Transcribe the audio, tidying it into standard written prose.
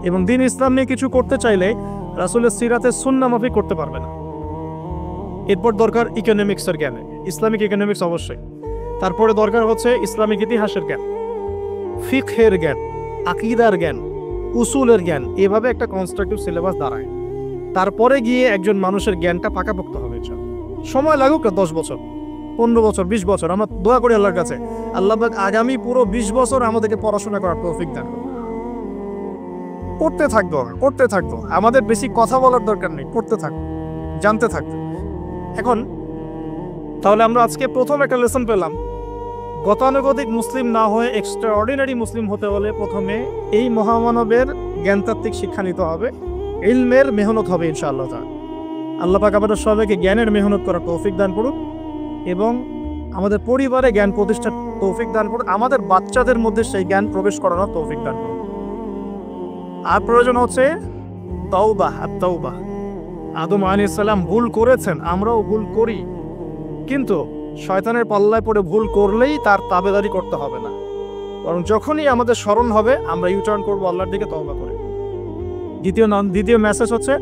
এবং দিন ইসলাম নিয়ে কিছু করতে চাইলে রাসূলের সিরাতের সুন্নাহ মাফিক করতে পারবে না। এরপর দরকার ইকোনমিক্সের জ্ঞান, ইসলামিক ইকোনমিক্স অবশ্যই। তারপরে দরকার হচ্ছে ইসলামিক ইতিহাসের জ্ঞান, ফিকহের জ্ঞান, আকীদার জ্ঞান, উসুলের জ্ঞান। এভাবে একটা কনস্ট্রাকটিভ সিলেবাস দাঁড়ায়। তারপরে গিয়ে একজন মানুষের জ্ঞানটা পাকাপোক্ত হবে। সময় লাগুক না 10 বছর, 15 বছর, 20 বছর। আমরা দোয়া করি আল্লাহর কাছে, আল্লাহ পাক আগামী পুরো 20 বছর আমাদেরকে পড়াশোনা করার তৌফিক দান করুন। করতে থাকবো। আমাদের বেশি কথা বলার দরকার নেই, করতে থাকবো, জানতে থাকবো। এখন তাহলে আমরা আজকে প্রথম একটা লেসন পেলাম, গতানুগতিক মুসলিম না হয়ে এক্সট্রা অর্ডিনারি মুসলিম হতে হলে প্রথমে এই মহামানবের জ্ঞানতাত্ত্বিক শিক্ষা নিতে হবে, ইলমের মেহনত হবে ইনশাআল্লাহ। আল্লাহ পাক আমাদের সবাইকে জ্ঞানের মেহনত করার তৌফিক দান করুন এবং আমাদের পরিবারে জ্ঞান প্রতিষ্ঠার তৌফিক দান করুন, আমাদের বাচ্চাদের মধ্যে সেই জ্ঞান প্রবেশ করানোর তৌফিক দান করুন। আর প্রয়োজন হচ্ছে তাওবাহ। আদম আলাইহিস সালাম ভুল করেছেন, আমরাও ভুল করি, কিন্তু শয়তানের পাল্লায় পড়ে ভুল করলেই তার তাবেদারি করতে হবে না, বরং যখনই আমাদের স্মরণ হবে আমরা ইউটার্ন করবো আল্লাহর দিকে তওবা করে। দ্বিতীয় মেসেজ হচ্ছে